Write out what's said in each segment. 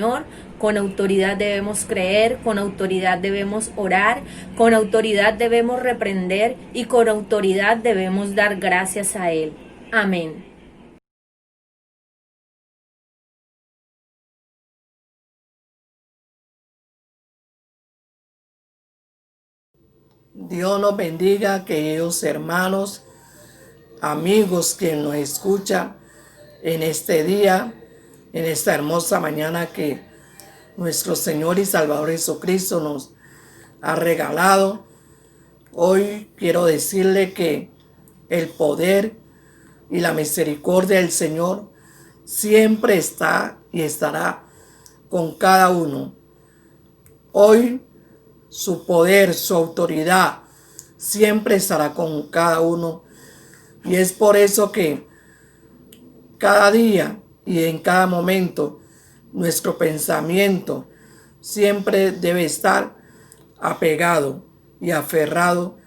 Señor, con autoridad debemos creer, con autoridad debemos orar, con autoridad debemos reprender y con autoridad debemos dar gracias a Él. Amén. Dios nos bendiga, queridos hermanos, amigos que nos escuchan en este día, en esta hermosa mañana que nuestro Señor y Salvador Jesucristo nos ha regalado. Hoy quiero decirle que el poder y la misericordia del Señor siempre está y estará con cada uno. Hoy su poder, su autoridad siempre estará con cada uno. Y es por eso que cada día y en cada momento nuestro pensamiento siempre debe estar apegado y aferrado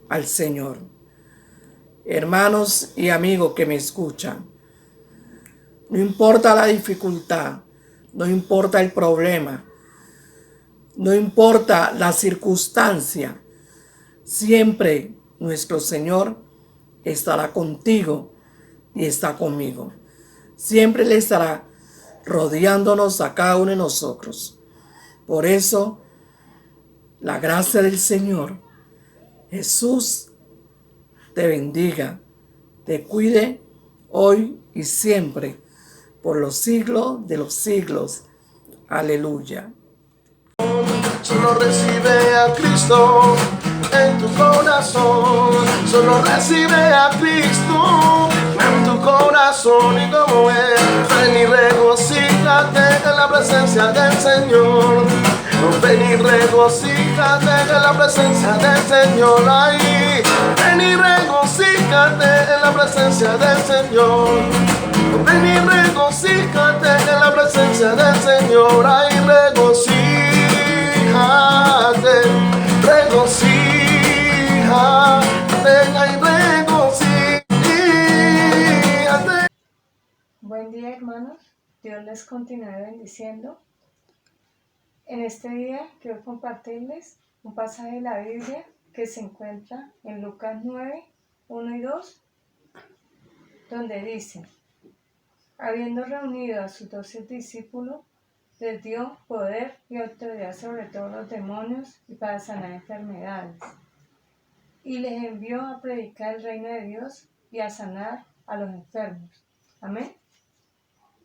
al Señor. Hermanos y amigos que me escuchan, no importa la dificultad, no importa el problema, no importa la circunstancia, siempre nuestro Señor estará contigo y está conmigo. Siempre Él estará rodeándonos a cada uno de nosotros. Por eso, la gracia del Señor Jesús te bendiga, te cuide hoy y siempre, por los siglos de los siglos. Aleluya. Solo recibe a Cristo en tu corazón. Solo recibe a Cristo en tu corazón. Y como Él, ven y regocíjate en la presencia del Señor. Ven y regocíjate en la presencia del Señor. Ahí, ven y regocíjate en la presencia del Señor. Ven y regocíjate en la presencia del Señor. Ahí regocíjate. Buen día, hermanos. Dios les continúe bendiciendo. En este día quiero compartirles un pasaje de la Biblia que se encuentra en Lucas 9, 1 y 2, donde dice: habiendo reunido a sus 12 discípulos, les dio poder y autoridad sobre todos los demonios y para sanar enfermedades. Y les envió a predicar el reino de Dios y a sanar a los enfermos. Amén.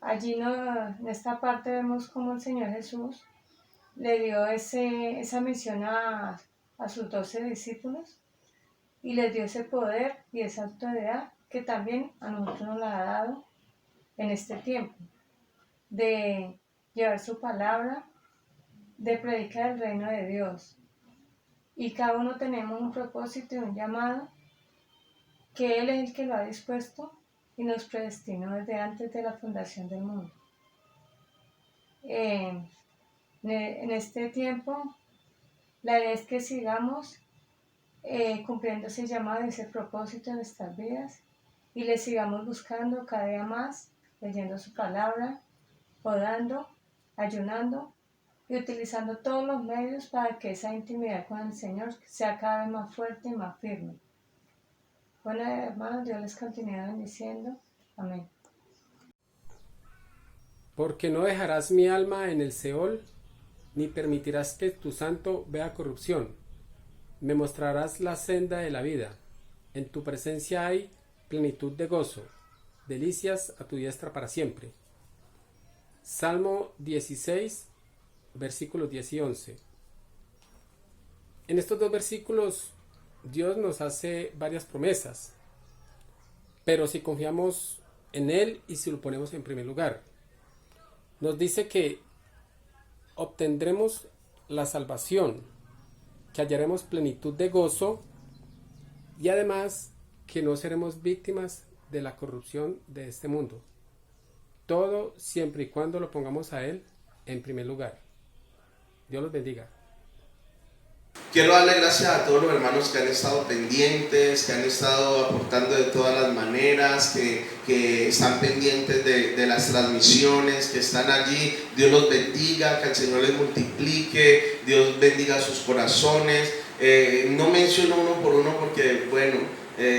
Allí en esta parte vemos cómo el Señor Jesús le dio esa misión a sus 12 discípulos y les dio ese poder y esa autoridad que también a nosotros nos la ha dado en este tiempo, de llevar su palabra, de predicar el reino de Dios. Y cada uno tenemos un propósito y un llamado que Él es el que lo ha dispuesto y nos predestinó desde antes de la fundación del mundo. En este tiempo, la idea es que sigamos cumpliendo ese llamado y ese propósito en nuestras vidas y le sigamos buscando cada día más, leyendo su palabra, orando, ayunando y utilizando todos los medios para que esa intimidad con el Señor sea cada vez más fuerte y más firme. Bueno, hermanos, Dios les continúe bendiciendo. Amén. Porque no dejarás mi alma en el Seol, ni permitirás que tu santo vea corrupción. Me mostrarás la senda de la vida. En tu presencia hay plenitud de gozo, delicias a tu diestra para siempre. Salmo 16, versículos 10 y 11. En estos dos versículos Dios nos hace varias promesas, pero si confiamos en Él y si lo ponemos en primer lugar, nos dice que obtendremos la salvación, que hallaremos plenitud de gozo y además que no seremos víctimas de la corrupción de este mundo. Todo siempre y cuando lo pongamos a Él en primer lugar. Dios los bendiga. Quiero darle gracias a todos los hermanos que han estado pendientes, que han estado aportando de todas las maneras, que están pendientes de las transmisiones, que están allí. Dios los bendiga, que el Señor les multiplique, Dios bendiga sus corazones. No menciono uno por uno porque, bueno,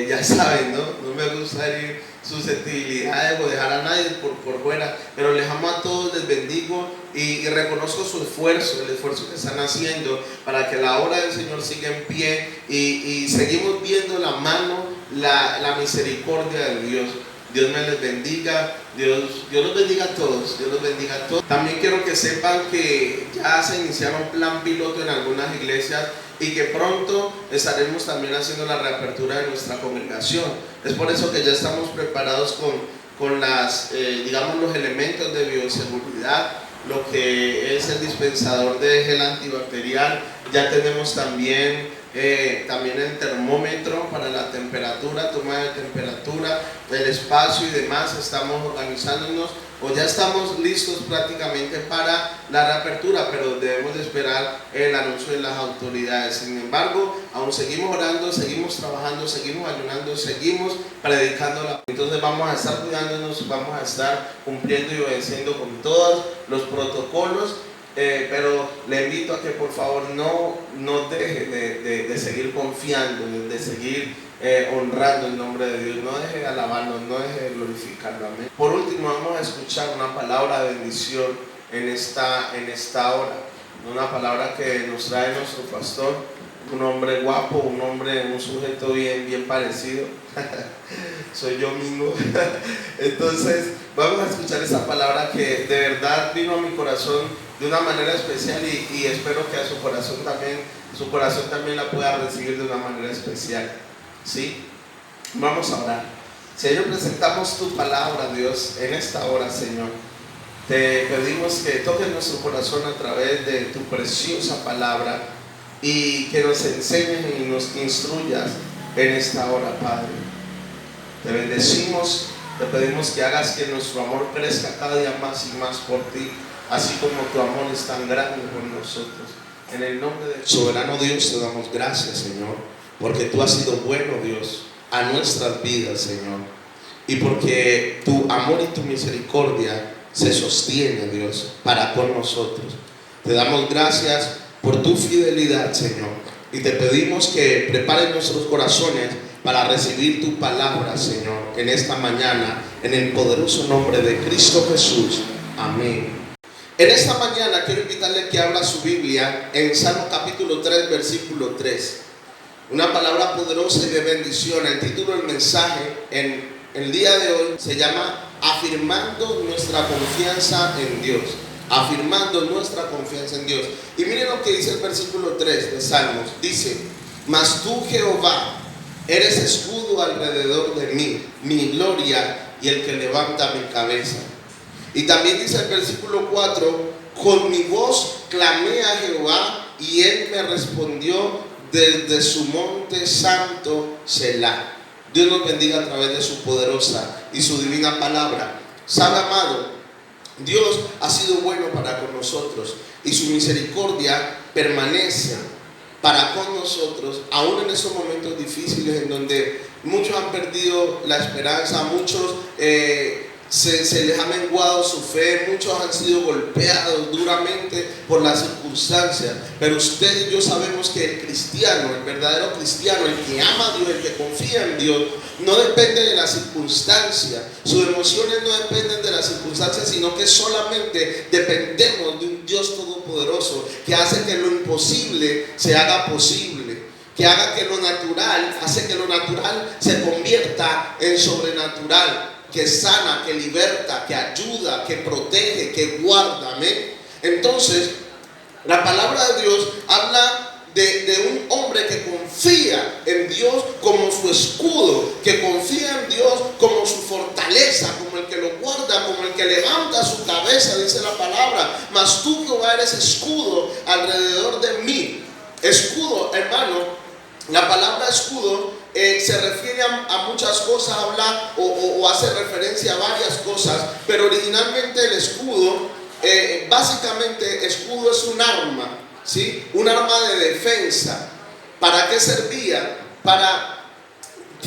ya saben, ¿no? No me gusta herir susceptibilidades o dejar a nadie por fuera, pero les amo a todos, les bendigo y reconozco su esfuerzo, el esfuerzo que están haciendo para que la obra del Señor siga en pie y seguimos viendo la mano, la misericordia de Dios. Dios me les bendiga, Dios los bendiga a todos, Dios los bendiga a todos. También quiero que sepan que ya se iniciaron plan piloto en algunas iglesias y que pronto estaremos también haciendo la reapertura de nuestra congregación. Es por eso que ya estamos preparados con las, digamos, los elementos de bioseguridad, lo que es el dispensador de gel antibacterial. Ya tenemos también el termómetro para la temperatura, toma de temperatura, el espacio y demás. Estamos organizándonos o ya estamos listos prácticamente para la reapertura, pero debemos de esperar el anuncio de las autoridades. Sin embargo, aún seguimos orando, seguimos trabajando, seguimos ayunando, seguimos predicando. Entonces vamos a estar cuidándonos, vamos a estar cumpliendo y obedeciendo con todos los protocolos. Pero le invito a que por favor no deje de seguir confiando, de seguir honrando el nombre de Dios, no deje de alabarnos, no deje de glorificarlo. Amén. Por último, vamos a escuchar una palabra de bendición en esta hora, una palabra que nos trae nuestro pastor, un hombre guapo, un sujeto bien parecido. Soy yo mismo. Entonces vamos a escuchar esa palabra que de verdad vino a mi corazón de una manera especial y espero que a su corazón también la pueda recibir de una manera especial. ¿Sí? Vamos a orar. Señor, presentamos tu palabra, Dios, en esta hora, Señor. Te pedimos que toques nuestro corazón a través de tu preciosa palabra y que nos enseñes y nos instruyas en esta hora, Padre. Te bendecimos, te pedimos que hagas que nuestro amor crezca cada día más y más por ti, así como tu amor es tan grande por nosotros. En el nombre del soberano Dios te damos gracias, Señor, porque tú has sido bueno, Dios, a nuestras vidas, Señor, y porque tu amor y tu misericordia se sostiene, Dios, para con nosotros. Te damos gracias por tu fidelidad, Señor, y te pedimos que prepares nuestros corazones para recibir tu palabra, Señor, en esta mañana, en el poderoso nombre de Cristo Jesús. Amén. En esta mañana quiero invitarle a que abra su Biblia en Salmo capítulo 3, versículo 3. Una palabra poderosa y de bendición. El título del mensaje en el día de hoy se llama Afirmando nuestra confianza en Dios. Afirmando nuestra confianza en Dios. Y miren lo que dice el versículo 3 de Salmos. Dice: mas tú, Jehová, eres escudo alrededor de mí, mi gloria y el que levanta mi cabeza. Y también dice el versículo 4: con mi voz clamé a Jehová y él me respondió desde su monte santo, Selah. Dios nos bendiga a través de su poderosa y su divina palabra. Sabe, amado, Dios ha sido bueno para con nosotros y su misericordia permanece para con nosotros, aún en esos momentos difíciles en donde muchos han perdido la esperanza, muchos se les ha menguado su fe, muchos han sido golpeados duramente por las circunstancias, pero usted y yo sabemos que el cristiano, el verdadero cristiano, el que ama a Dios, el que confía en Dios, no depende de las circunstancias, sus emociones no dependen de las circunstancias, sino que solamente dependemos de un Dios todopoderoso que hace que lo imposible se haga posible, que haga que lo natural, hace que lo natural se convierta en sobrenatural, que sana, que liberta, que ayuda, que protege, que guarda. Amén. Entonces, la palabra de Dios habla de un hombre que confía en Dios como su escudo, que confía en Dios como su fortaleza, como el que lo guarda, como el que levanta su cabeza, dice la palabra. Mas tú, Jehová, eres escudo alrededor de mí. Escudo, hermano, la palabra escudo se refiere a muchas cosas, habla o hace referencia a varias cosas, pero originalmente el escudo, básicamente escudo es un arma, ¿sí? Un arma de defensa. ¿Para qué servía? Para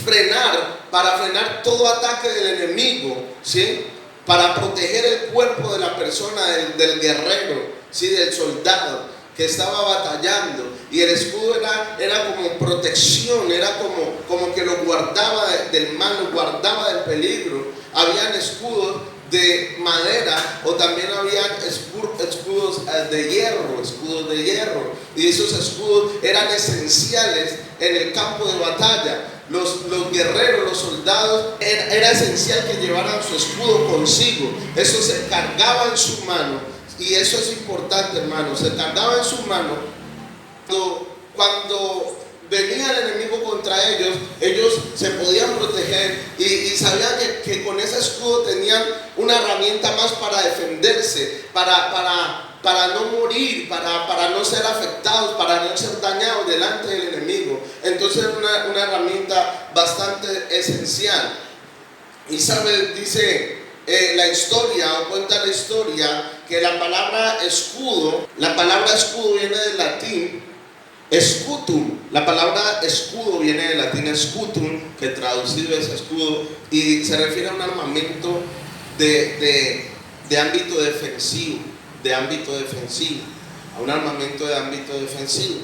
frenar todo ataque del enemigo, ¿sí? Para proteger el cuerpo de la persona, del guerrero, ¿sí? Del soldado que estaba batallando. Y el escudo era como protección, era como que lo guardaba del mal, lo guardaba del peligro. Habían escudos de madera, o también había escudos de hierro, y esos escudos eran esenciales en el campo de batalla. Los guerreros, los soldados, era esencial que llevaran su escudo consigo. Eso se cargaba en su mano, y eso es importante, hermano. Se cargaba en su mano cuando venía el enemigo contra ellos se podían proteger y sabían que con ese escudo tenían una herramienta más para defenderse, para no morir, para no ser afectados, para no ser dañados delante del enemigo. Entonces una herramienta bastante esencial. Y dice la historia, o cuenta la historia, que la palabra escudo viene del latín escutum. La palabra escudo viene del latín escutum, que traducido es escudo, y se refiere a un armamento de ámbito defensivo, a un armamento de ámbito defensivo.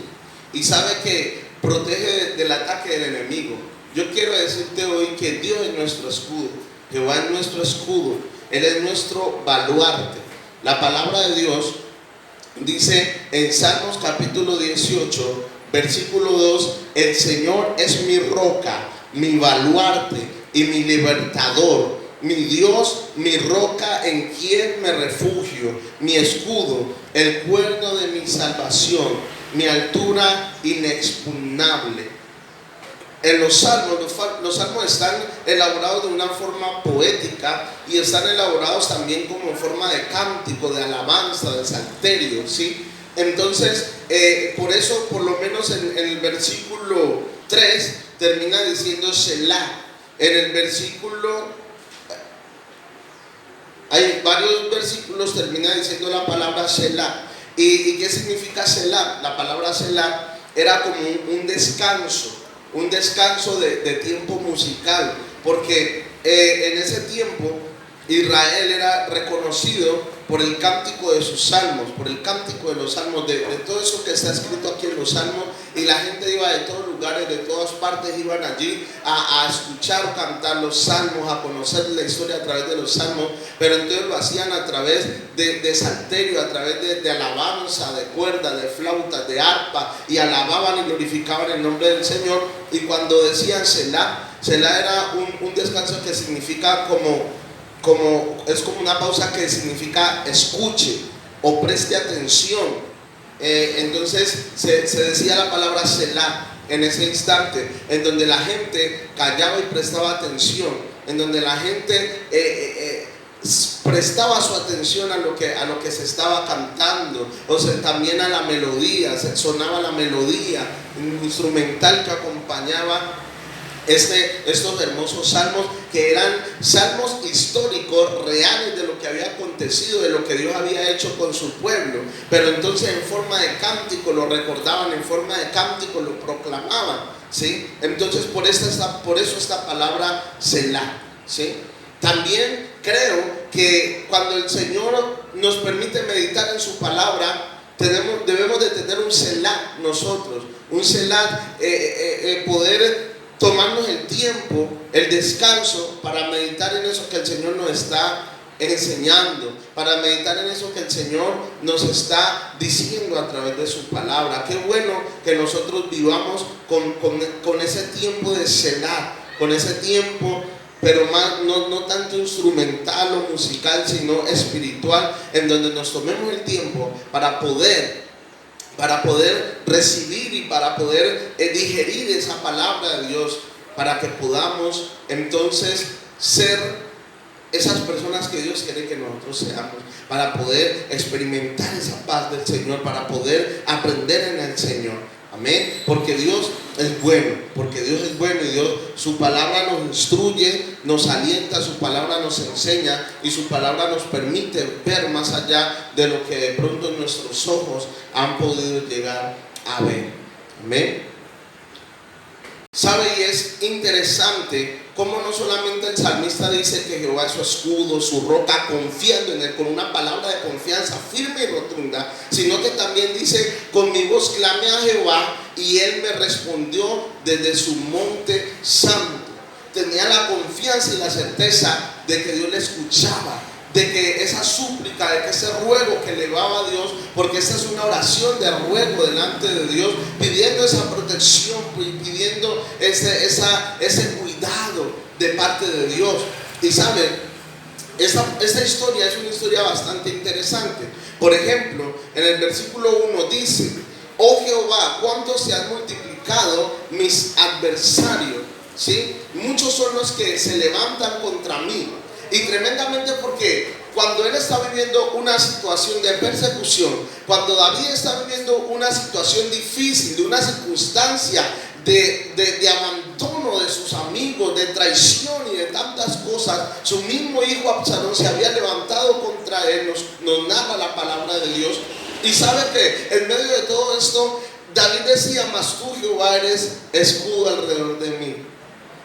Y sabe que protege del ataque del enemigo. Yo quiero decirte hoy que Dios es nuestro escudo, Jehová es nuestro escudo, Él es nuestro baluarte. La palabra de Dios dice en Salmos capítulo 18, versículo 2: el Señor es mi roca, mi baluarte y mi libertador, mi Dios, mi roca en quien me refugio, mi escudo, el cuerno de mi salvación, mi altura inexpugnable. En los salmos están elaborados de una forma poética y están elaborados también como en forma de cántico, de alabanza, de salterio, ¿sí? Entonces, por eso, por lo menos en el versículo 3 termina diciendo Selah. En el versículo, hay varios versículos, termina diciendo la palabra Selah. ¿Y qué significa Selah? La palabra Selah era como un descanso de tiempo musical, porque en ese tiempo Israel era reconocido por el cántico de sus salmos, por el cántico de los salmos, de todo eso que está escrito aquí en los salmos, y la gente iba de todos lugares, de todas partes, iban allí a escuchar cantar los salmos, a conocer la historia a través de los salmos, pero entonces lo hacían a través de salterio, a través de alabanza, de cuerda, de flauta, de arpa, y alababan y glorificaban el nombre del Señor. Y cuando decían Selah era un descanso que significa es como una pausa que significa escuche o preste atención. Entonces se decía la palabra Selah en ese instante, en donde la gente callaba y prestaba atención, en donde la gente prestaba su atención a lo que se estaba cantando, o sea, también a la melodía, sonaba la melodía instrumental que acompañaba estos hermosos salmos, que eran salmos históricos, reales de lo que había acontecido, de lo que Dios había hecho con su pueblo, pero entonces en forma de cántico lo recordaban, en forma de cántico lo proclamaban, ¿sí? Entonces por eso esta palabra Selah, ¿sí? También creo que cuando el Señor nos permite meditar en su palabra, debemos de tener un Selah nosotros, un Selah, poder tomarnos el tiempo, el descanso para meditar en eso que el Señor nos está enseñando, para meditar en eso que el Señor nos está diciendo a través de su palabra. Qué bueno que nosotros vivamos con ese tiempo de Selah, con ese tiempo, pero más, no tanto instrumental o musical, sino espiritual, en donde nos tomemos el tiempo para poder recibir y para poder digerir esa palabra de Dios, para que podamos entonces ser esas personas que Dios quiere que nosotros seamos, para poder experimentar esa paz del Señor, para poder aprender en el Señor. Amén. Porque Dios es bueno, porque Dios es bueno y Dios, su palabra nos instruye, nos alienta, su palabra nos enseña y su palabra nos permite ver más allá de lo que de pronto nuestros ojos han podido llegar a ver. Amén. ¿Sabe? Y es interesante cómo no solamente el salmista dice que Jehová es su escudo, su roca, confiando en él con una palabra de confianza firme y rotunda, sino que también dice: con mi voz clamé a Jehová y él me respondió desde su monte santo. Tenía la confianza y la certeza de que Dios le escuchaba, de que esa súplica, de que ese ruego que elevaba a Dios, porque esta es una oración de ruego delante de Dios, pidiendo esa protección, pidiendo ese cuidado de parte de Dios. Y saben, esta historia es una historia bastante interesante. Por ejemplo, en el versículo 1 dice: oh Jehová, cuánto se han multiplicado mis adversarios, ¿sí? Muchos son los que se levantan contra mí. Y tremendamente, porque cuando él está viviendo una situación de persecución, cuando David está viviendo una situación difícil, de una circunstancia de abandono de sus amigos, de traición y de tantas cosas, su mismo hijo Absalón se había levantado contra él, nos narra la palabra de Dios. Y sabe que en medio de todo esto, David decía: mas tú, Jehová, eres escudo alrededor de mí.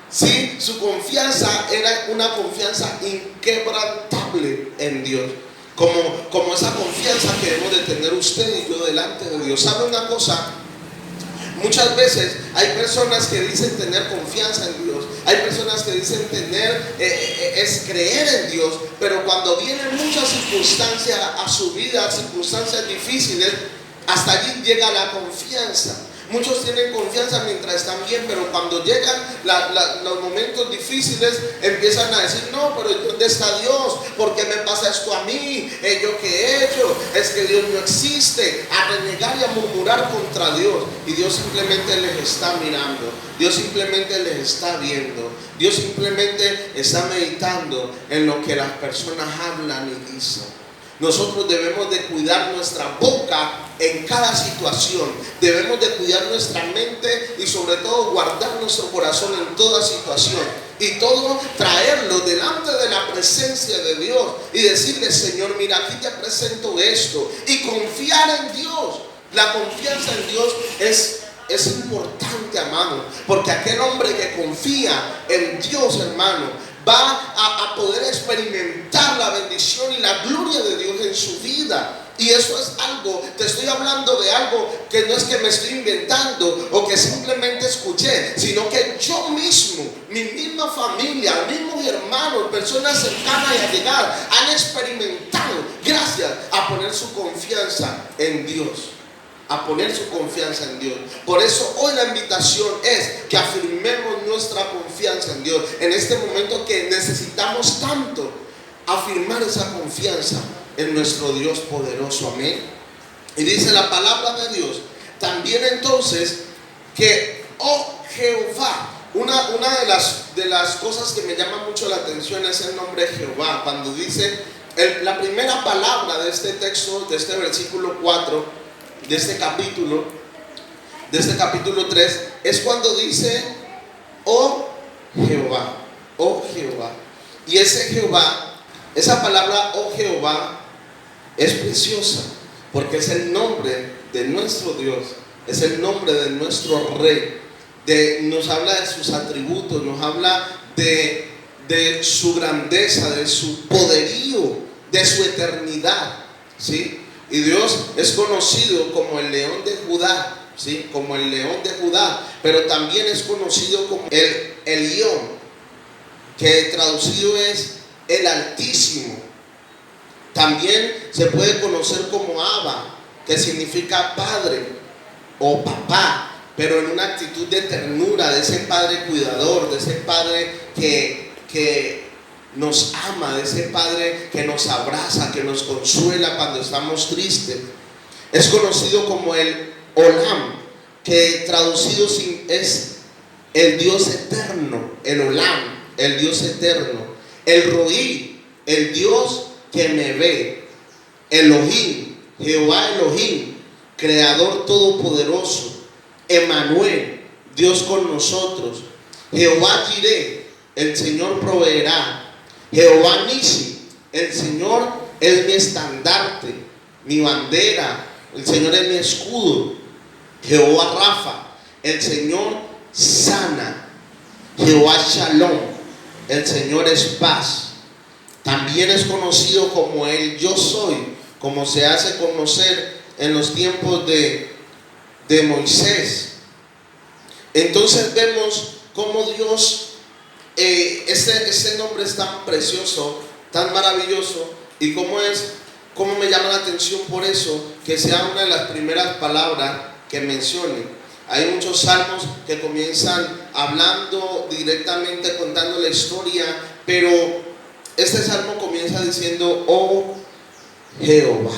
Sí, su confianza era una confianza inquebrantable en Dios, como esa confianza que debemos de tener usted y yo delante de Dios. ¿Sabe una cosa? Muchas veces hay personas que dicen tener confianza en Dios, hay personas que dicen es creer en Dios, pero cuando vienen muchas circunstancias a su vida, circunstancias difíciles, hasta allí llega la confianza. Muchos tienen confianza mientras están bien, pero cuando llegan los momentos difíciles, empiezan a decir: no, pero ¿dónde está Dios? ¿Por qué me pasa esto a mí? ¿Yo qué he hecho? Es que Dios no existe. A renegar y a murmurar contra Dios. Y Dios simplemente les está mirando. Dios simplemente les está viendo. Dios simplemente está meditando en lo que las personas hablan y dicen. Nosotros debemos de cuidar nuestra boca en cada situación. Debemos de cuidar nuestra mente y sobre todo guardar nuestro corazón en toda situación. Y todo traerlo delante de la presencia de Dios y decirle: Señor, mira, aquí te presento esto. Y confiar en Dios. La confianza en Dios es importante, hermano. Porque aquel hombre que confía en Dios, hermano, va a poder experimentar la bendición y la gloria de Dios en su vida. Y eso es algo, te estoy hablando de algo que no es que me estoy inventando o que simplemente escuché, sino que yo mismo, mi misma familia, mismos hermanos, personas cercanas y allegadas han experimentado gracias a poner su confianza en Dios. A poner su confianza en Dios. Por eso hoy la invitación es que afirmemos nuestra confianza en Dios. En este momento que necesitamos tanto afirmar esa confianza en nuestro Dios poderoso. Amén. Y dice la palabra de Dios también entonces que, oh Jehová, una de las cosas que me llama mucho la atención es el nombre Jehová. Cuando dice la primera palabra de este texto, de este versículo 4, de este capítulo 3, es cuando dice: oh Jehová, oh Jehová. Y ese Jehová, esa palabra oh Jehová, es preciosa, porque es el nombre de nuestro Dios, es el nombre de nuestro Rey. Nos habla de sus atributos, nos habla de su grandeza, de su poderío, de su eternidad, ¿sí? Y Dios es conocido como el león de Judá, ¿sí? Como el león de Judá, pero también es conocido como el Elión, que traducido es el Altísimo. También se puede conocer como Abba, que significa padre o papá, pero en una actitud de ternura, de ese padre cuidador, de ese padre que nos ama, de ese Padre que nos abraza, que nos consuela cuando estamos tristes. Es conocido como el Olam, que traducido es el Dios eterno. El Olam, el Dios eterno. El Roí, el Dios que me ve. Elohim, Jehová Elohim, Creador todopoderoso. Emmanuel, Dios con nosotros. Jehová Jireh, el Señor proveerá. Jehová Nisi, el Señor es mi estandarte, mi bandera, el Señor es mi escudo. Jehová Rafa, el Señor sana. Jehová Shalom, el Señor es paz. También es conocido como el Yo Soy, como se hace conocer en los tiempos de Moisés. Entonces vemos cómo Dios, ese nombre es tan precioso, tan maravilloso, y cómo me llama la atención por eso que sea una de las primeras palabras que mencione. Hay muchos salmos que comienzan hablando directamente, contando la historia, pero este salmo comienza diciendo, oh Jehová.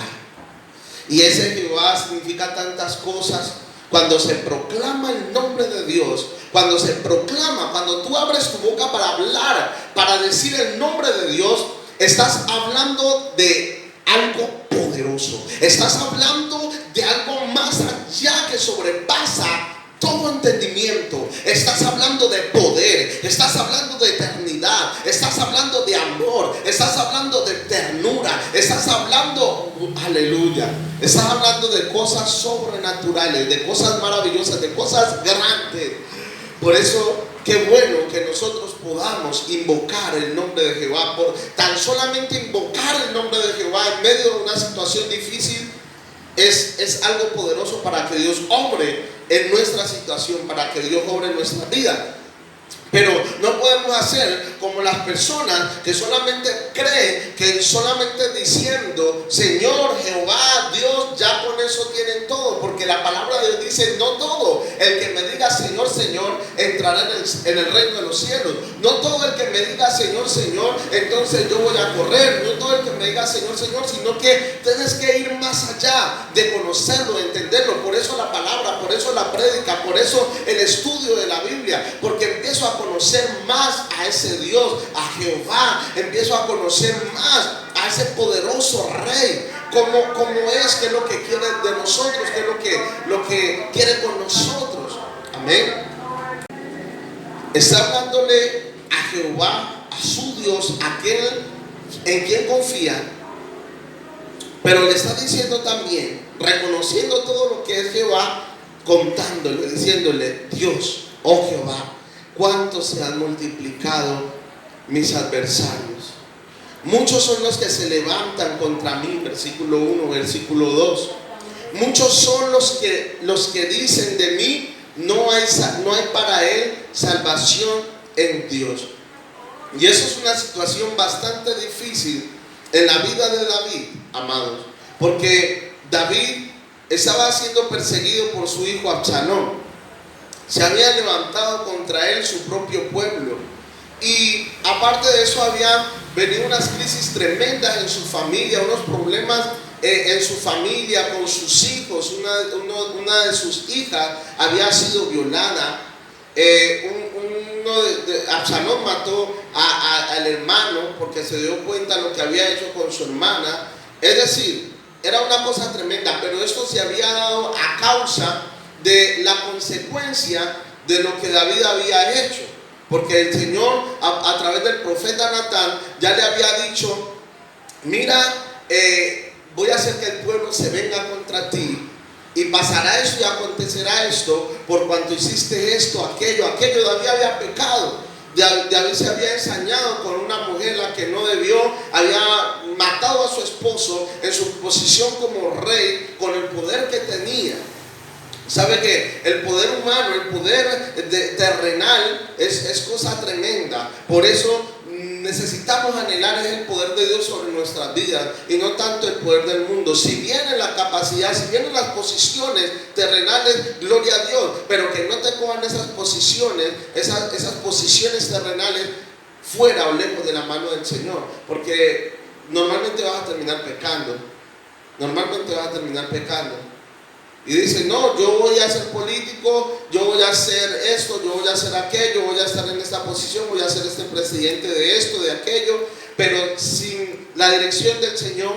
Y ese Jehová significa tantas cosas. Cuando se proclama el nombre de Dios, cuando se proclama, cuando tú abres tu boca para hablar, para decir el nombre de Dios, estás hablando de algo poderoso. Estás hablando de algo más allá que sobrepasa todo entendimiento. Estás hablando de poder, estás hablando de eternidad, estás hablando de amor, estás hablando de ternura, estás hablando, aleluya, estás hablando de cosas sobrenaturales, de cosas maravillosas, de cosas grandes. Por eso, qué bueno que nosotros podamos invocar el nombre de Jehová. Por tan solamente invocar el nombre de Jehová en medio de una situación difícil es algo poderoso para que Dios obre en nuestra situación, para que Dios obre en nuestra vida. Pero no podemos hacer como las personas que solamente creen que solamente diciendo Señor, Jehová, Dios, ya con eso tienen todo. Porque la palabra de Dios dice, no todo el que me diga Señor, Señor, entrará en el reino de los cielos. No todo el que me diga Señor, Señor, entonces yo voy a correr. No todo el que me diga Señor, Señor, sino que tienes que ir más allá de conocerlo, de entenderlo. Por eso la palabra, por eso la prédica, por eso el estudio de la Biblia. Porque empiezo a conocer más a ese Dios, a Jehová. Empiezo a conocer más a ese poderoso Rey. Cómo es, qué es lo que quiere de nosotros, qué es lo que quiere con nosotros. Amén. Está hablándole a Jehová, a su Dios, aquel en quien confía. Pero le está diciendo también, reconociendo todo lo que es Jehová, contándole, diciéndole, Dios, oh Jehová, cuánto se han multiplicado mis adversarios. Muchos son los que se levantan contra mí, versículo 1, versículo 2. Muchos son los que dicen de mí, no hay para él salvación en Dios. Y eso es una situación bastante difícil en la vida de David, amados, porque David estaba siendo perseguido por su hijo Absalón. Se había levantado contra él su propio pueblo, y aparte de eso había venido unas crisis tremendas en su familia, unos problemas en su familia con sus hijos. Una de sus hijas había sido violada. Absalón mató al hermano porque se dio cuenta de lo que había hecho con su hermana. Es decir, era una cosa tremenda, pero esto se había dado a causa de la consecuencia de lo que David había hecho. Porque el Señor a través del profeta Natán ya le había dicho, mira, voy a hacer que el pueblo se venga contra ti, y pasará esto y acontecerá esto, por cuanto hiciste esto, aquello. David había pecado. David se había ensañado con una mujer la que no debió, había matado a su esposo en su posición como rey, con el poder que tenía. Sabe que el poder humano, el poder terrenal es cosa tremenda. Por eso necesitamos anhelar el poder de Dios sobre nuestras vidas, y no tanto el poder del mundo. Si viene la capacidad, si vienen las posiciones terrenales, gloria a Dios, pero que no te cojan esas posiciones terrenales fuera o lejos de la mano del Señor, porque normalmente vas a terminar pecando. Y dice, no, yo voy a ser político, yo voy a hacer esto, yo voy a hacer aquello, voy a estar en esta posición, voy a ser este presidente de esto, de aquello, pero sin la dirección del Señor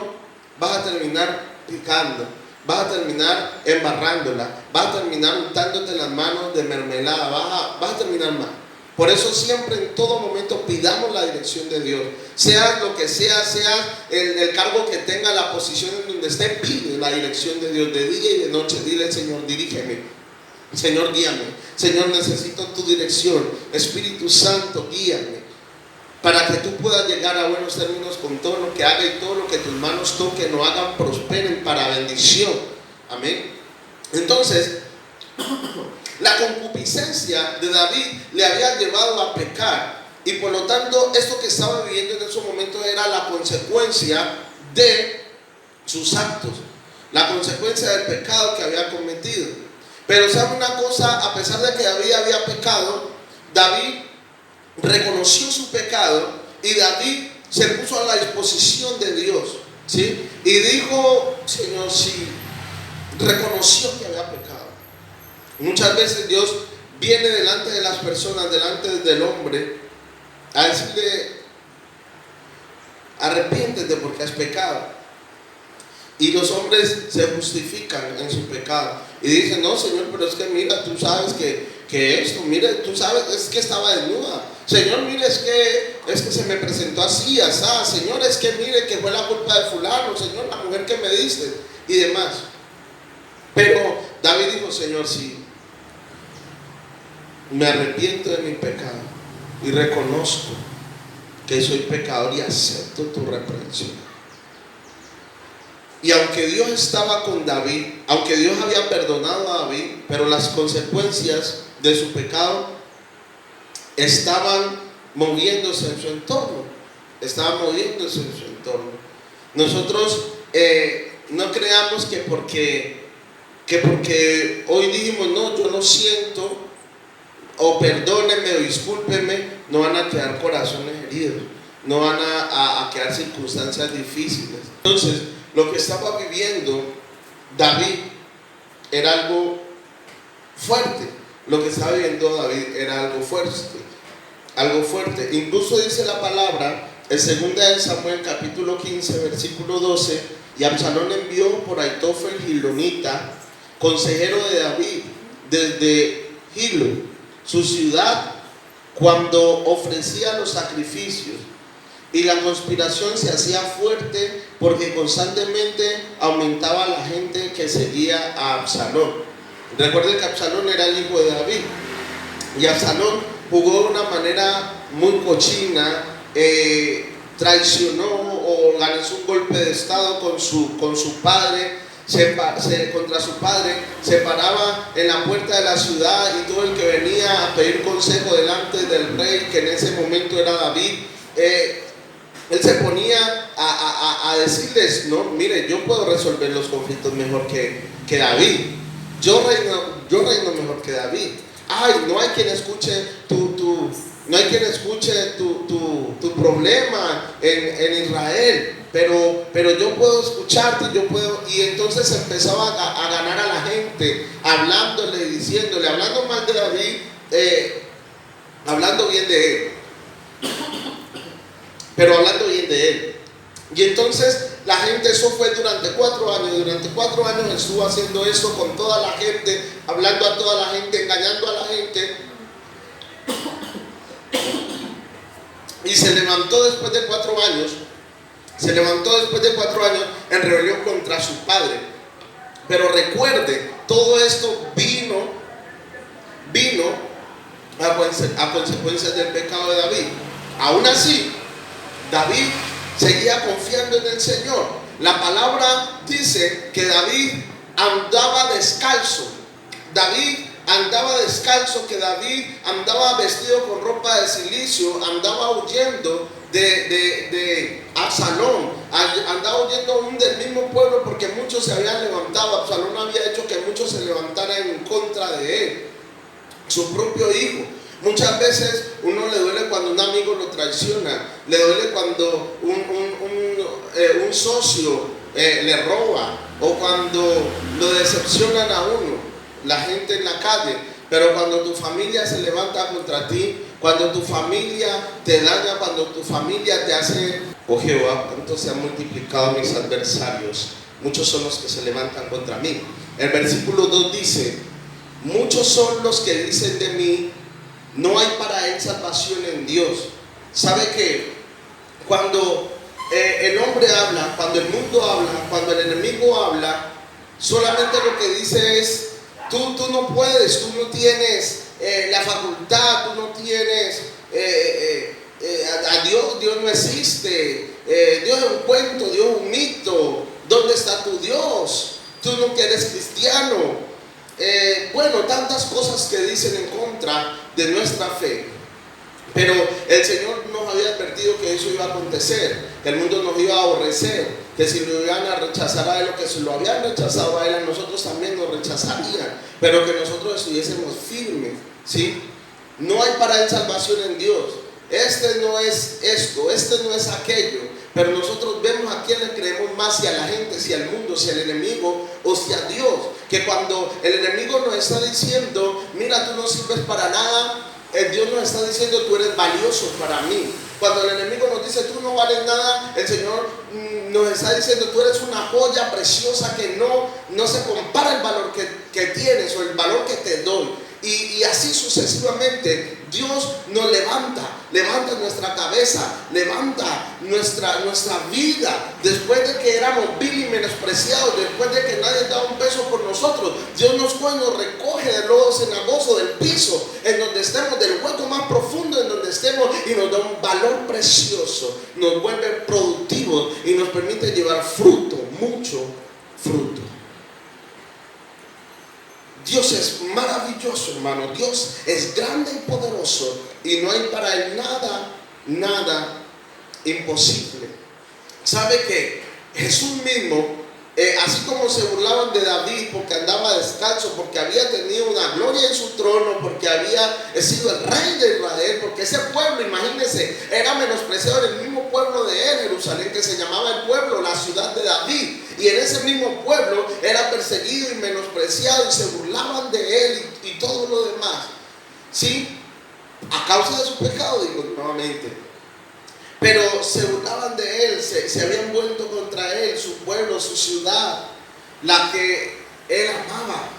vas a terminar pecando, vas a terminar embarrándola, vas a terminar untándote las manos de mermelada, vas a terminar mal. Por eso siempre en todo momento pidamos la dirección de Dios. Sea lo que sea, sea el cargo que tenga, la posición en donde esté, pide la dirección de Dios de día y de noche. Dile: Señor, dirígeme. Señor, guíame. Señor, necesito tu dirección. Espíritu Santo, guíame, para que tú puedas llegar a buenos términos con todo lo que haga y todo lo que tus manos toquen o hagan prosperen para bendición. Amén. Entonces, la concupiscencia de David le había llevado a pecar, y por lo tanto esto que estaba viviendo en esos momentos era la consecuencia de sus actos, la consecuencia del pecado que había cometido. Pero ¿sabe una cosa? A pesar de que David había pecado, David reconoció su pecado y David se puso a la disposición de Dios, ¿sí? Y dijo: Señor, sí, reconoció que había pecado. Muchas veces Dios viene delante de las personas, delante del hombre, a decirle: arrepiéntete porque has pecado. Y los hombres se justifican en su pecado y dicen: no, Señor, pero es que mira, tú sabes que esto, mira, tú sabes, es que estaba desnuda. Señor, mire, es que se me presentó así, asá. Señor, es que mire que fue la culpa de fulano. Señor, la mujer que me diste y demás. Pero David dijo: Señor, sí, me arrepiento de mi pecado y reconozco que soy pecador y acepto tu reprensión. Y aunque Dios estaba con David, aunque Dios había perdonado a David, pero las consecuencias de su pecado estaban moviéndose en su entorno. Estaban moviéndose en su entorno. Nosotros no creamos que porque hoy dijimos: no, yo lo siento, o perdónenme o discúlpenme, no van a quedar corazones heridos, no van a quedar circunstancias difíciles. Entonces, lo que estaba viviendo David era algo fuerte. Lo que estaba viviendo David era algo fuerte. Algo fuerte. Incluso dice la palabra en 2 Samuel capítulo 15 versículo 12: y Absalón envió por Aitofel Gilonita, consejero de David, desde Gilo, su ciudad, cuando ofrecía los sacrificios. Y la conspiración se hacía fuerte porque constantemente aumentaba la gente que seguía a Absalón. Recuerden que Absalón era el hijo de David. Y Absalón jugó de una manera muy cochina, traicionó o organizó un golpe de estado con su padre. Contra su padre, se paraba en la puerta de la ciudad, y todo el que venía a pedir consejo delante del rey, que en ese momento era David, él se ponía a decirles: no, mire, yo puedo resolver los conflictos mejor que David. Yo reino mejor que David. Ay, no hay quien escuche no hay quien escuche tu problema en Israel. Pero yo puedo escucharte, y entonces empezaba a ganar a la gente, hablándole y diciéndole, hablando mal de David, hablando bien de él, pero hablando bien de él. Y entonces la gente, eso fue durante 4 años, durante 4 años estuvo haciendo eso con toda la gente, hablando a toda la gente, engañando a la gente. Y se levantó después de 4 años. En rebelión contra su padre. Pero recuerde, todo esto vino a consecuencias del pecado de David. Aún así, David seguía confiando en el Señor. La palabra dice que David andaba descalzo. Que David andaba vestido con ropa de silicio, andaba huyendo de Absalón, andaba huyendo aún del mismo pueblo, porque muchos se habían levantado. Absalón había hecho que muchos se levantaran en contra de él, su propio hijo. Muchas veces uno le duele cuando un amigo lo traiciona, le duele cuando un socio le roba, o cuando lo decepcionan a uno, la gente en la calle. Pero cuando tu familia se levanta contra ti, cuando tu familia te daña, cuando tu familia te hace: oh Jehová, cuánto se han multiplicado mis adversarios muchos son los que se levantan contra mí. El versículo 2 dice, muchos son los que dicen de mí, no hay para él salvación en Dios. ¿Sabe que cuando el hombre habla, cuando el mundo habla, cuando el enemigo habla, solamente lo que dice es, tú no puedes, tú no tienes la facultad, tú no tienes a Dios no existe, Dios es un cuento, Dios es un mito, ¿dónde está tu Dios? Tú no eres cristiano. Bueno, tantas cosas que dicen en contra de nuestra fe. Pero el Señor nos había advertido que eso iba a acontecer, que el mundo nos iba a aborrecer, que si lo iban a rechazar a Él o que si lo habían rechazado a Él, a nosotros también nos rechazarían, pero que nosotros estuviésemos firmes, ¿sí? No hay para Él salvación en Dios. Este no es esto, este no es aquello, pero nosotros vemos a quién le creemos más, si a la gente, si al mundo, si al enemigo o si a Dios. Que cuando el enemigo nos está diciendo, mira, tú no sirves para nada, Dios nos está diciendo, tú eres valioso para mí. Cuando el enemigo nos dice, tú no vales nada, el Señor nos está diciendo, tú eres una joya preciosa que no se compara el valor que tienes o el valor que te doy. Y así sucesivamente, Dios nos levanta nuestra cabeza, levanta nuestra vida. Después de que éramos vil y menospreciados, después de que nadie daba un peso por nosotros, Dios nos coge y nos recoge del lodo cenagoso, del piso, en donde estemos, del hueco más profundo en donde estemos, y nos da un valor precioso, nos vuelve productivos y nos permite llevar fruto, mucho fruto. Dios es maravilloso, hermano. Dios es grande y poderoso y no hay para Él nada imposible. ¿Sabe que Jesús mismo, así como se burlaban de David porque andaba descalzo, porque había tenido una gloria en su trono, porque había sido el rey de Israel, porque ese pueblo, imagínense, era menospreciado en el mismo pueblo de él, Jerusalén, que se llamaba el pueblo, la ciudad de David, y en ese mismo pueblo era perseguido y menospreciado y se burlaban de él y todo lo demás, ¿sí? A causa de su pecado, digo nuevamente. Pero se burlaban de él, se habían vuelto contra él, su pueblo, su ciudad, la que él amaba,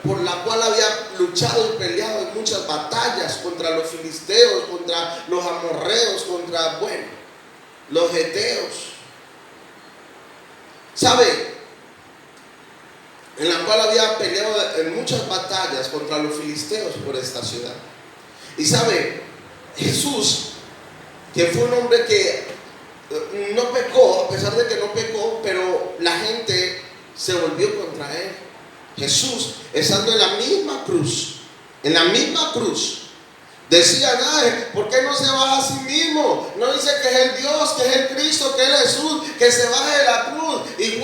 por la cual había luchado y peleado en muchas batallas contra los filisteos, contra los amorreos, contra, los heteos. ¿Sabe? En la cual había peleado en muchas batallas contra los filisteos por esta ciudad. Y sabe, Jesús, que fue un hombre que no pecó, a pesar de que no pecó, pero la gente se volvió contra él. Jesús, estando en la misma cruz, decían, ¿por qué no se baja a sí mismo? No dice que es el Dios, que es el Cristo, que es Jesús, que se baje de la cruz. Y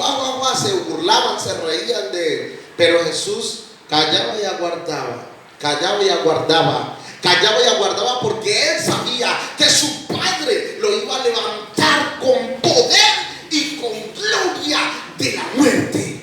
se burlaban, se reían de él. Pero Jesús callaba y aguardaba, porque él sabía que su Padre lo iba a levantar con poder y con gloria de la muerte.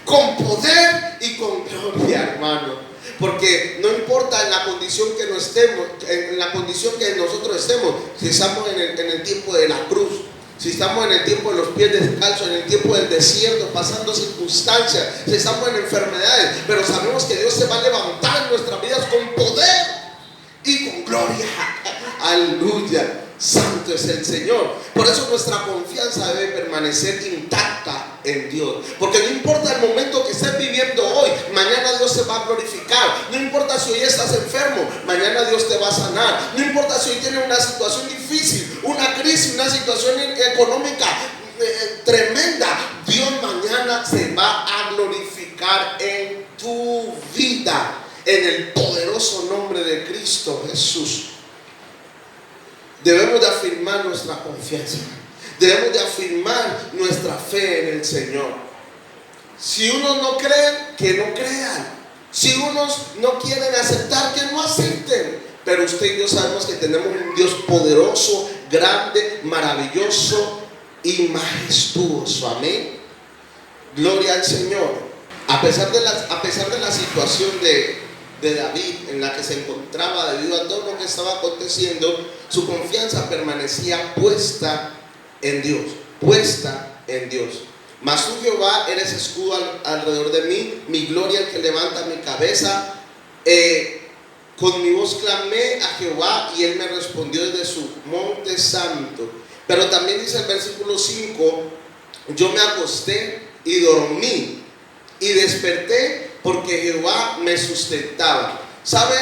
Con poder y con gloria, hermano. Porque no importa en la condición que no estemos, en la condición que nosotros estemos, si estamos en el tiempo de la cruz, si estamos en el tiempo de los pies descalzos, en el tiempo del desierto, pasando circunstancias, si estamos en enfermedades, pero sabemos que Dios se va a levantar en nuestras vidas con poder y con gloria. Aleluya. Santo es el Señor. Por eso nuestra confianza debe permanecer intacta en Dios. Porque no importa el momento que estés viviendo hoy, mañana Dios se va a glorificar. No importa si hoy estás enfermo, mañana Dios te va a sanar. No importa si hoy tienes una situación difícil, una crisis, una situación económica tremenda, Dios mañana se va a glorificar en tu vida, en el poderoso nombre de Cristo Jesús. Debemos de afirmar nuestra confianza. Debemos de afirmar nuestra fe en el Señor. Si unos no creen, que no crean. Si unos no quieren aceptar, que no acepten. Pero usted y yo sabemos que tenemos un Dios poderoso, grande, maravilloso y majestuoso. Amén. Gloria al Señor. A pesar de la situación de David en la que se encontraba, debido a todo lo que estaba aconteciendo, su confianza permanecía puesta en Dios. puesta en Dios. Mas tú, Jehová, eres escudo alrededor de mí, mi gloria el que levanta mi cabeza. Con mi voz clamé a Jehová y él me respondió desde su monte santo. Pero también dice el versículo 5, yo me acosté y dormí y desperté porque Jehová me sustentaba. ¿Sabe?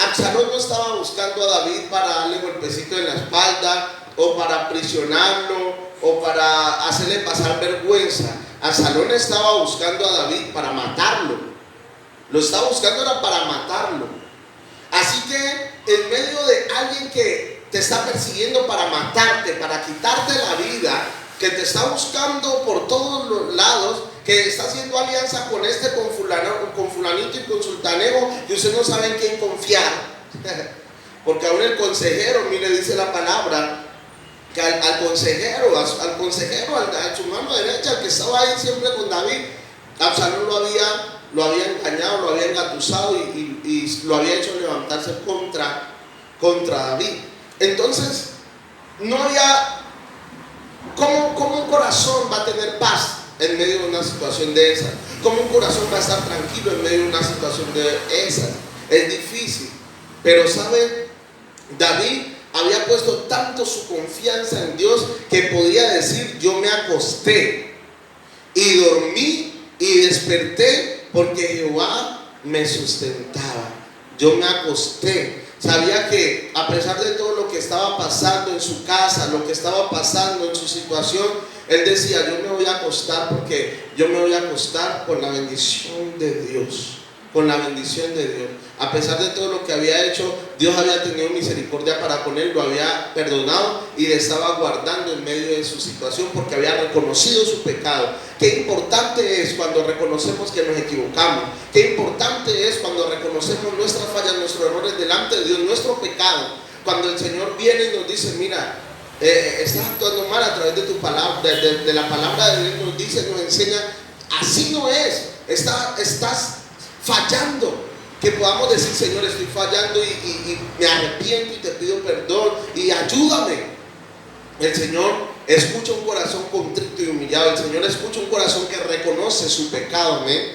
Absalón no estaba buscando a David para darle golpecito en la espalda o para aprisionarlo o para hacerle pasar vergüenza. Absalón estaba buscando a David para matarlo. Lo estaba buscando era para matarlo. Así que en medio de alguien que te está persiguiendo para matarte, para quitarte la vida, que te está buscando por todos los lados, que está haciendo alianza con con fulanito y con sultanero, y usted no sabe en quién confiar. Porque aún el consejero, mire, dice la palabra, que al consejero, a su mano derecha, al que estaba ahí siempre con David, Absalón lo había engañado, lo había engatusado y lo había hecho levantarse contra David. Entonces, no había, ¿cómo un corazón va a tener paz en medio de una situación de esa? ¿Cómo un corazón va a estar tranquilo en medio de una situación de esa? Es difícil. Pero ¿sabe? David había puesto tanto su confianza en Dios que podía decir, yo me acosté y dormí y desperté porque Jehová me sustentaba. Yo me acosté. Sabía que a pesar de todo lo que estaba pasando en su casa, lo que estaba pasando en su situación, él decía, yo me voy a acostar porque yo me voy a acostar con la bendición de Dios. Con la bendición de Dios. A pesar de todo lo que había hecho, Dios había tenido misericordia para con él, lo había perdonado y le estaba guardando en medio de su situación porque había reconocido su pecado. Qué importante es cuando reconocemos que nos equivocamos. Qué importante es cuando reconocemos nuestras fallas, nuestros errores delante de Dios, nuestro pecado. Cuando el Señor viene y nos dice, mira, estás actuando mal a través de tu palabra, de la palabra de Dios, nos dice, nos enseña, así no es, estás fallando. Que podamos decir, Señor, estoy fallando y me arrepiento y te pido perdón y ayúdame. El Señor escucha un corazón contrito y humillado. El Señor escucha un corazón que reconoce su pecado. ¿Me?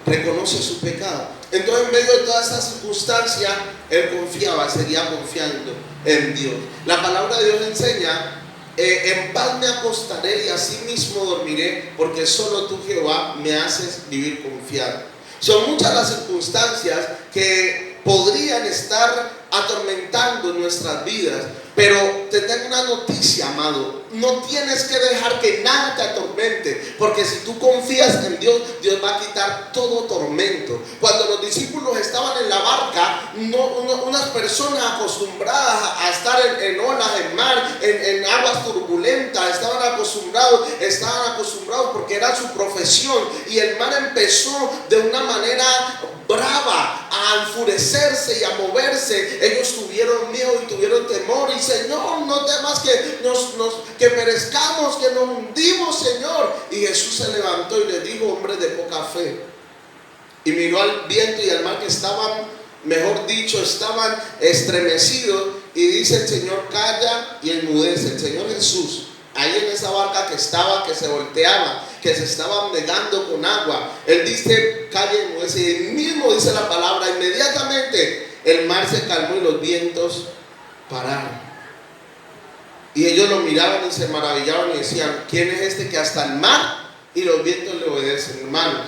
Reconoce su pecado. Entonces, en medio de toda esta circunstancia, él confiaba, seguía confiando en Dios. La palabra de Dios enseña, en paz me acostaré y así mismo dormiré, porque solo tú, Jehová, me haces vivir confiado. Son muchas las circunstancias que podrían estar atormentando nuestras vidas, pero te tengo una noticia, amado. No tienes que dejar que nada te atormente, porque si tú confías en Dios, Dios va a quitar todo tormento. Cuando los discípulos estaban en la barca, unas personas acostumbradas a estar en olas, en mar, en aguas turbulentas, estaban acostumbrados porque era su profesión, y el mar empezó de una manera brava a enfurecerse y a moverse. Ellos tuvieron miedo y tuvieron temor, y Señor, no temas que perezcamos, que nos hundimos, Señor. Y Jesús se levantó y les dijo, hombres de poca fe, y miró al viento y al mar que estaban, mejor dicho, estaban estremecidos, y dice el Señor, calla y enmudece. El Señor Jesús, ahí en esa barca que se volteaba, que se estaba negando con agua, él dice, calla y enmudece, y él mismo dice la palabra, inmediatamente el mar se calmó y los vientos pararon. Y ellos lo miraban y se maravillaban y decían, ¿quién es este que hasta el mar y los vientos le obedecen, hermanos?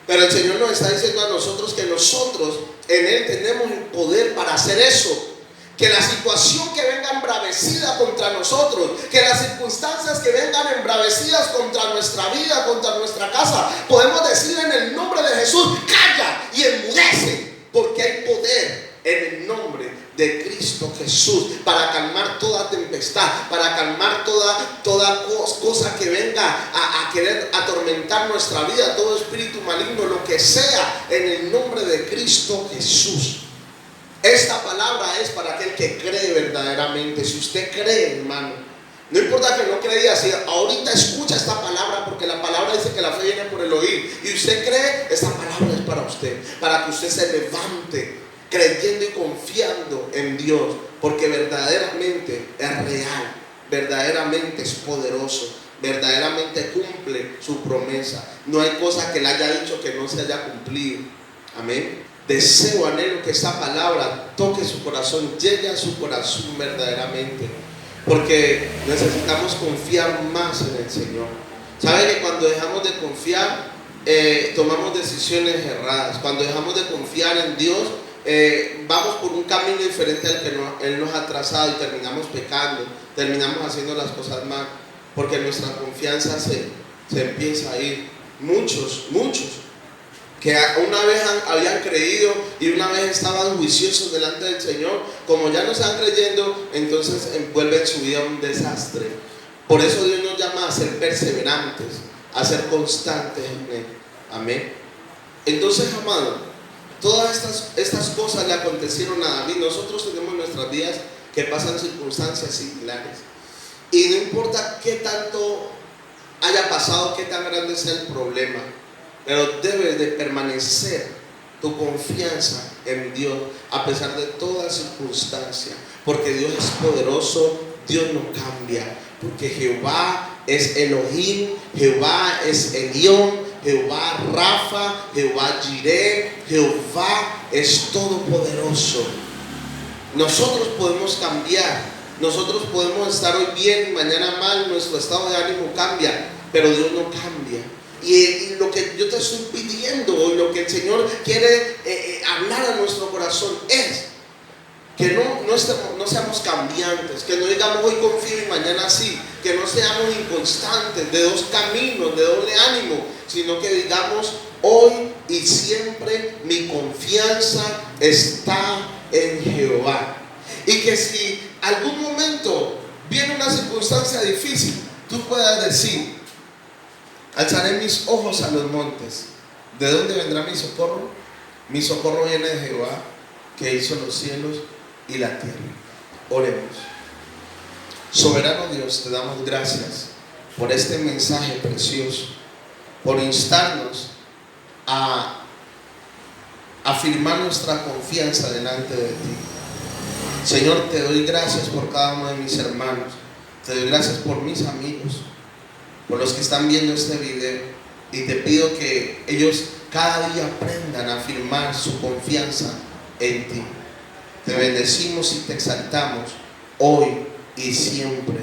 Pero el Señor nos está diciendo a nosotros que nosotros en Él tenemos el poder para hacer eso. Que la situación que venga embravecida contra nosotros, que las circunstancias que vengan embravecidas contra nuestra vida, contra nuestra casa, podemos decir en el nombre de Jesús, calla y enmudece, porque hay poder en el nombre de Cristo Jesús para calmar toda tempestad, para calmar toda cosa que venga a querer atormentar nuestra vida, todo espíritu maligno, lo que sea, en el nombre de Cristo Jesús. Esta palabra es para aquel que cree verdaderamente. Si usted cree, hermano, no importa que no creía, si ahorita escucha esta palabra, porque la palabra dice que la fe viene por el oír, y usted cree, esta palabra es para usted, para que usted se levante creyendo y confiando en Dios, porque verdaderamente es real. verdaderamente es poderoso, verdaderamente cumple su promesa. No hay cosa que él haya dicho que no se haya cumplido. Amén. Deseo, anhelo que esta palabra toque su corazón, llegue a su corazón verdaderamente, porque necesitamos confiar más en el Señor. ¿Sabe que cuando dejamos de confiar, tomamos decisiones erradas? Cuando dejamos de confiar en Dios, vamos por un camino diferente al que Él nos ha trazado y terminamos pecando, terminamos haciendo las cosas mal, porque nuestra confianza se empieza a ir. Muchos que una vez habían creído y una vez estaban juiciosos delante del Señor, como ya no están creyendo, entonces envuelven su vida en un desastre. Por eso Dios nos llama a ser perseverantes, a ser constantes en Él. Amén. Entonces, amado, todas estas cosas le acontecieron a David. Nosotros tenemos en nuestras vidas que pasan circunstancias similares, y no importa qué tanto haya pasado, qué tan grande sea el problema, pero debes de permanecer tu confianza en Dios a pesar de toda circunstancia, porque Dios es poderoso, Dios no cambia, porque Jehová es Elohim, Jehová es Elión, Jehová Rafa, Jehová Jireh, Jehová es todopoderoso. Nosotros podemos cambiar, nosotros podemos estar hoy bien, mañana mal, nuestro estado de ánimo cambia, pero Dios no cambia. Y lo que yo te estoy pidiendo, lo que el Señor quiere hablar a nuestro corazón es que no seamos cambiantes, que no digamos hoy confío y mañana sí, que no seamos inconstantes, de dos caminos, de doble ánimo, sino que digamos hoy y siempre mi confianza está en Jehová. Y que si algún momento viene una circunstancia difícil, tú puedas decir: alzaré mis ojos a los montes. ¿De dónde vendrá mi socorro? Mi socorro viene de Jehová, que hizo los cielos y la tierra. Oremos. Soberano Dios, te damos gracias por este mensaje precioso, por instarnos a afirmar nuestra confianza delante de ti. Señor, te doy gracias por cada uno de mis hermanos, te doy gracias por mis amigos, por los que están viendo este video, y te pido que ellos cada día aprendan a afirmar su confianza en ti. Te bendecimos y te exaltamos hoy y siempre,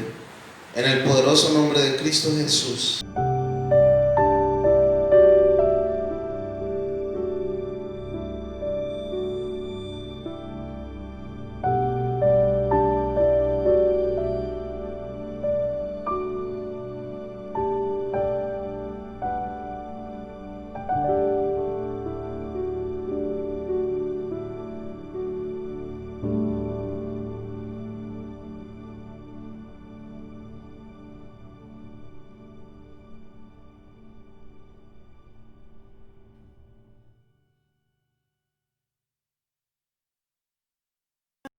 en el poderoso nombre de Cristo Jesús.